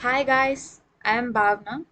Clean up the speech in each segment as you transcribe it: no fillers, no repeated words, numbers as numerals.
Hi guys, I am Bhavna.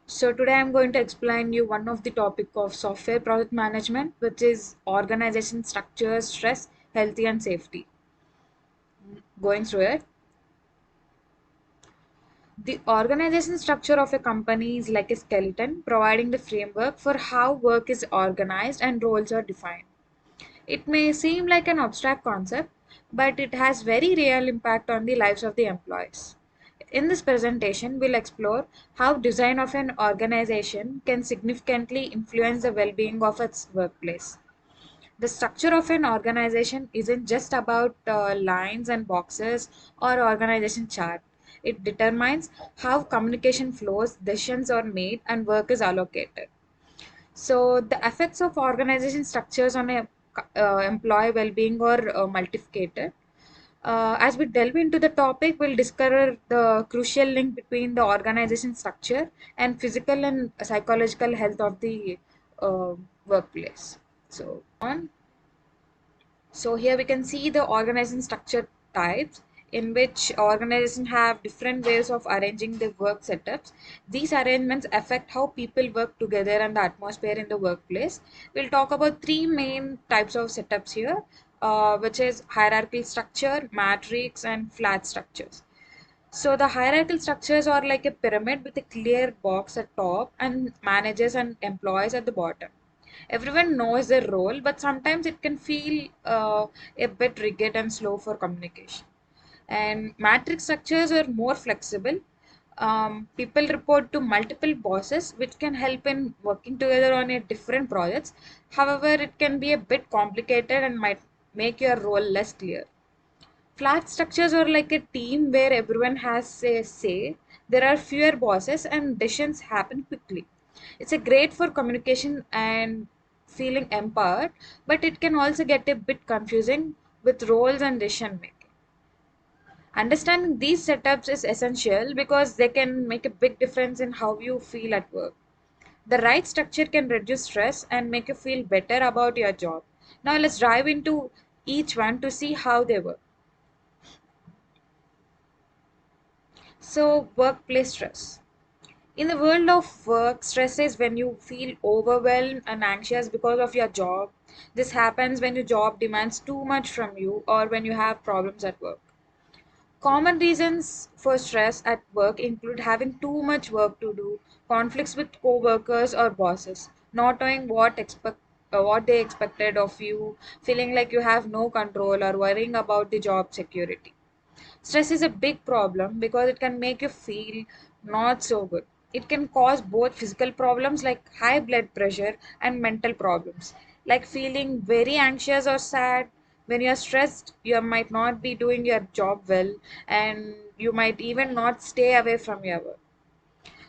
So today I am going to explain you one of the topic of software project management, which is organization structure, stress, healthy and safety. Going through it, the organization structure of a company is like a skeleton, providing the framework for how work is organized and roles are defined. It may seem like an abstract concept, but it has very real impact on the lives of the employees. In this presentation, we'll explore how design of an organization can significantly influence the well-being of its workplace. The structure of an organization isn't just about lines and boxes or organization chart. It determines how communication flows, decisions are made, and work is allocated. So the effects of organization structures on a employee well-being are multifaceted. As we delve into the topic, we'll discover the crucial link between the organization structure and physical and psychological health of the workplace. So here we can see the organization structure types in which organizations have different ways of arranging the work setups. These arrangements affect how people work together and the atmosphere in the workplace. We'll talk about three main types of setups here, which is hierarchical structure, matrix, and flat structures. So the hierarchical structures are like a pyramid with a clear box at top and managers and employees at the bottom. Everyone knows their role, but sometimes it can feel a bit rigid and slow for communication. And matrix structures are more flexible. People report to multiple bosses, which can help in working together on a different projects. However, it can be a bit complicated and might make your role less clear. Flat structures are like a team where everyone has a say. There are fewer bosses and decisions happen quickly. It's a great for communication and feeling empowered, but it can also get a bit confusing with roles and decision making. Understanding these setups is essential because they can make a big difference in how you feel at work. The right structure can reduce stress and make you feel better about your job. Now let's dive into each one to see how they work. So, workplace stress. In the world of work, stress is when you feel overwhelmed and anxious because of your job. This happens when your job demands too much from you or when you have problems at work. Common reasons for stress at work include having too much work to do, conflicts with co-workers or bosses, not knowing what they expected of you, feeling like you have no control or worrying about the job security. Stress is a big problem because it can make you feel not so good. It can cause both physical problems like high blood pressure and mental problems, like feeling very anxious or sad. When you're stressed, you might not be doing your job well and you might even not stay away from your work.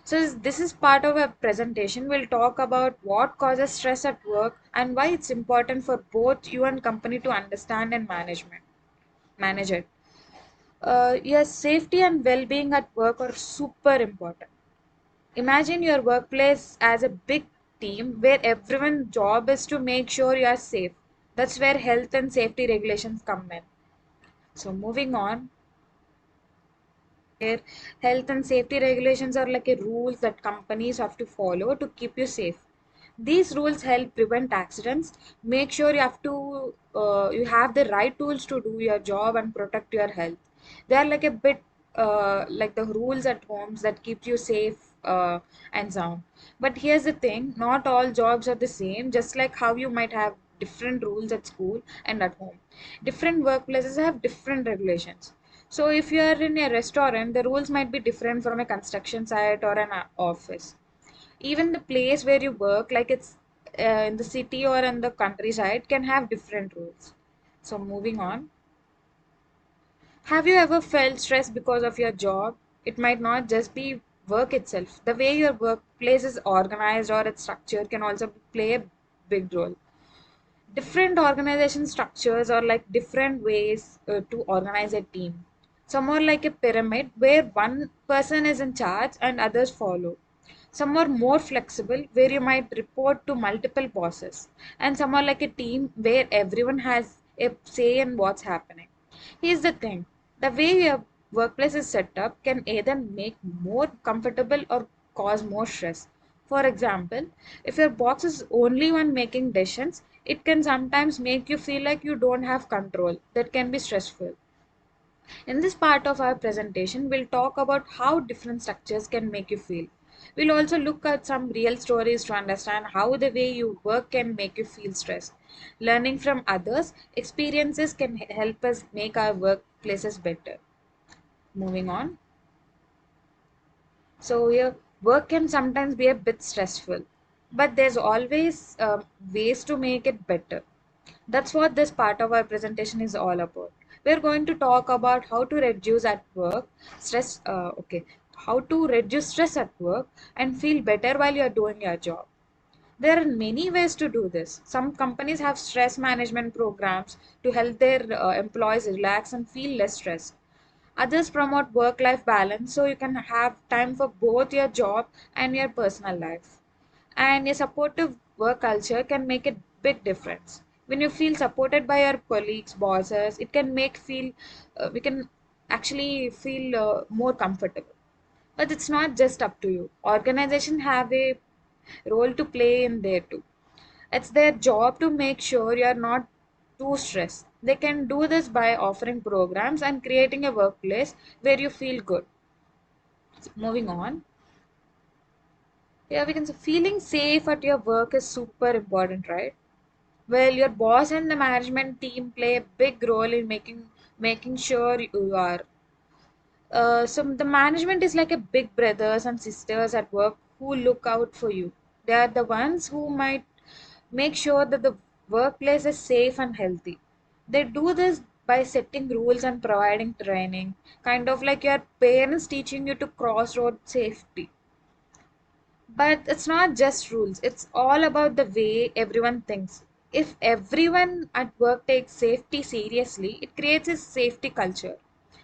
So, this is part of a presentation. We'll talk about what causes stress at work and why it's important for both you and company to understand and manage it. Yes, safety and well-being at work are super important. Imagine your workplace as a big team where everyone's job is to make sure you are safe. That's where health and safety regulations come in. So moving on, where health and safety regulations are like a rules that companies have to follow to keep you safe. These rules help prevent accidents, make sure you have the right tools to do your job and protect your health. They are like a bit like the rules at homes that keep you safe and sound. But here's the thing, not all jobs are the same, just like how you might have different rules at school and at home. Different workplaces have different regulations. So if you are in a restaurant, the rules might be different from a construction site or an office. Even the place where you work, like it's in the city or in the countryside, can have different rules. So moving on, have you ever felt stressed because of your job? It might not just be work itself. The way your workplace is organized or its structure can also play a big role. Different organization structures are like different ways to organize a team. Some are like a pyramid where one person is in charge and others follow. Some are more flexible where you might report to multiple bosses. And some are like a team where everyone has a say in what's happening. Here's the thing, the way workplace is set up can either make more comfortable or cause more stress. For example, if your boss is only one making decisions, it can sometimes make you feel like you don't have control. That can be stressful. In this part of our presentation, we'll talk about how different structures can make you feel. We'll also look at some real stories to understand how the way you work can make you feel stressed. Learning from others' experiences can help us make our workplaces better. Moving on. So, here, work can sometimes be a bit stressful, but there's always ways to make it better. That's what this part of our presentation is all about. We're going to talk about how to reduce at work stress. How to reduce stress at work and feel better while you're doing your job. There are many ways to do this. Some companies have stress management programs to help their employees relax and feel less stressed. Others promote work life balance so you can have time for both your job and your personal life. And a supportive work culture can make a big difference. When you feel supported by your colleagues, bosses, it can make feel we can actually feel more comfortable. But it's not just up to you. Organizations have a role to play in there too. It's their job to make sure you're not too stressed. They can do this by offering programs and creating a workplace where you feel good. Moving on. Yeah, we can say feeling safe at your work is super important, right? Well, your boss and the management team play a big role in making sure you are. So the management is like a big brothers and sisters at work who look out for you. They are the ones who might make sure that the workplace is safe and healthy. They do this by setting rules and providing training, kind of like your parents teaching you to cross road safety. But it's not just rules, it's all about the way everyone thinks. If everyone at work takes safety seriously, it creates a safety culture.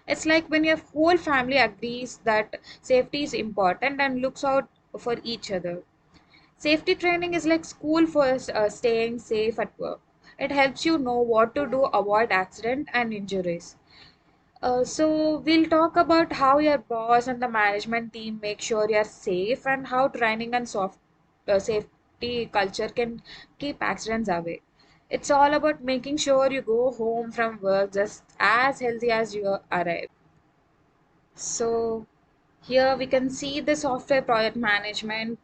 It's like when your whole family agrees that safety is important and looks out for each other. Safety training is like school for staying safe at work. It helps you know what to do, avoid accident and injuries. So we'll talk about how your boss and the management team make sure you're safe and how training and soft safety culture can keep accidents away. It's all about making sure you go home from work just as healthy as you arrive. So here we can see the software project management.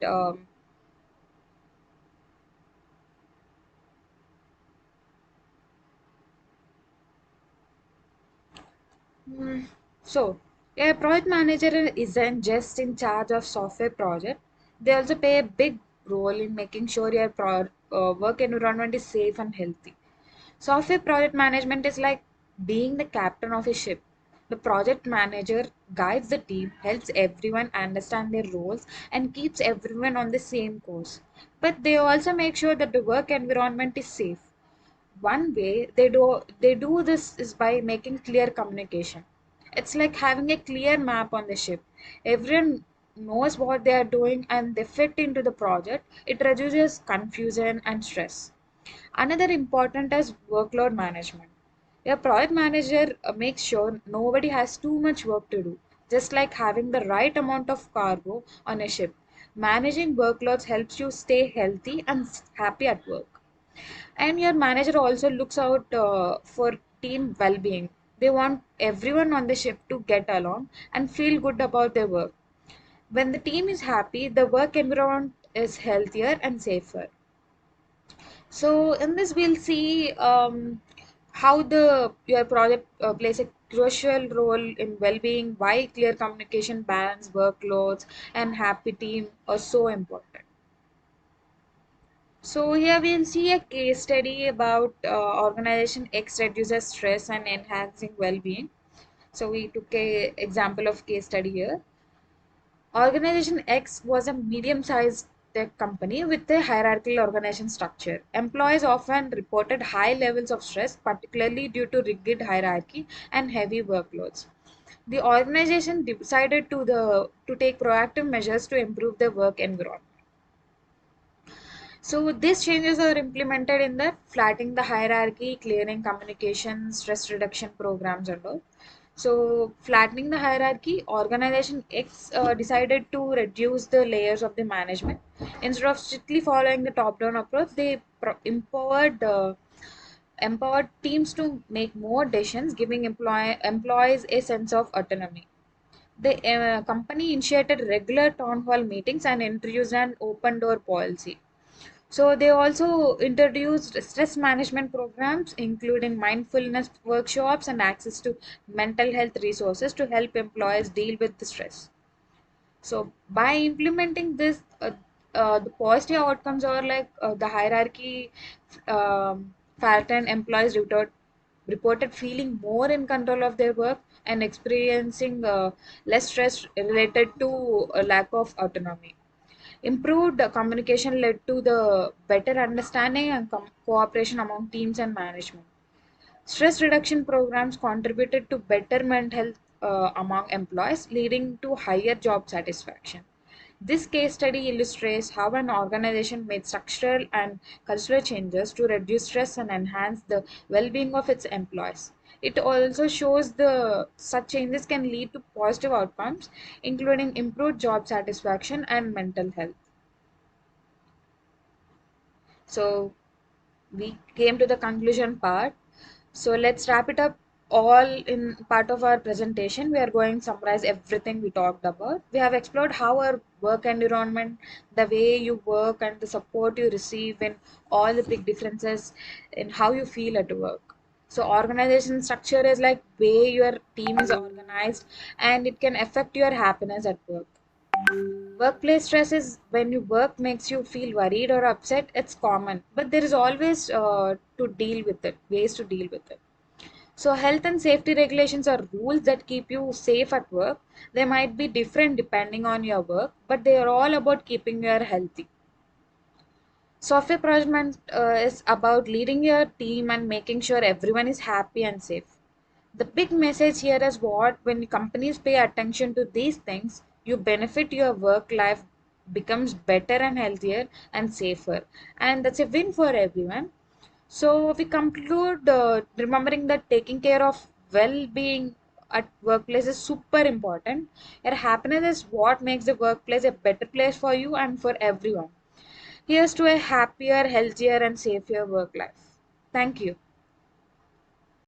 Hmm. So, a project manager isn't just in charge of software project. They also play a big role in making sure your work environment is safe and healthy. Software project management is like being the captain of a ship. The project manager guides the team, helps everyone understand their roles, and keeps everyone on the same course. But they also make sure that the work environment is safe. One way they do this is by making clear communication. It's like having a clear map on the ship. Everyone knows what they are doing and they fit into the project. It reduces confusion and stress. Another important is workload management. A project manager makes sure nobody has too much work to do, just like having the right amount of cargo on a ship. Managing workloads helps you stay healthy and happy at work. And your manager also looks out for team well-being. They want everyone on the ship to get along and feel good about their work. When the team is happy, the work environment is healthier and safer. So in this we'll see how the your project plays a crucial role in well-being, why clear communication, balance, workloads, and happy team are so important. So here we'll see a case study about organization X reduces stress and enhancing well-being. So we took a example of case study here. Organization X was a medium-sized tech company with a hierarchical organization structure. Employees often reported high levels of stress, particularly due to rigid hierarchy and heavy workloads. The organization decided to take proactive measures to improve their work environment. So these changes are implemented in the flattening the hierarchy, clearing communication, stress reduction programs and all. So, flattening the hierarchy, organization X decided to reduce the layers of the management. Instead of strictly following the top-down approach, they empowered teams to make more decisions, giving employees a sense of autonomy. The company initiated regular town hall meetings and introduced an open door policy. So they also introduced stress management programs, including mindfulness workshops and access to mental health resources to help employees deal with the stress. So by implementing this, the positive outcomes are like the hierarchy flattened employees reported feeling more in control of their work and experiencing less stress related to a lack of autonomy. Improved communication led to the better understanding and cooperation among teams and management. Stress reduction programs contributed to better mental health among employees, leading to higher job satisfaction. This case study illustrates how an organization made structural and cultural changes to reduce stress and enhance the well-being of its employees. It also shows the such changes can lead to positive outcomes, including improved job satisfaction and mental health. So we came to the conclusion part. So let's wrap it up all in part of our presentation. We are going to summarize everything we talked about. We have explored how our work environment, the way you work, and the support you receive, and all the big differences in how you feel at work. So organization structure is like way your team is organized, and it can affect your happiness at work. Workplace stress is when your work makes you feel worried or upset. It's common, but there is always to deal with it, ways to deal with it. So, health and safety regulations are rules that keep you safe at work. They might be different depending on your work, but they are all about keeping you healthy. Software project is about leading your team and making sure everyone is happy and safe. The big message here is what when companies pay attention to these things, you benefit, your work life becomes better and healthier and safer. And that's a win for everyone. So we conclude remembering that taking care of well-being at workplace is super important. Your happiness is what makes the workplace a better place for you and for everyone. Here's to a happier, healthier, and safer work life. Thank you.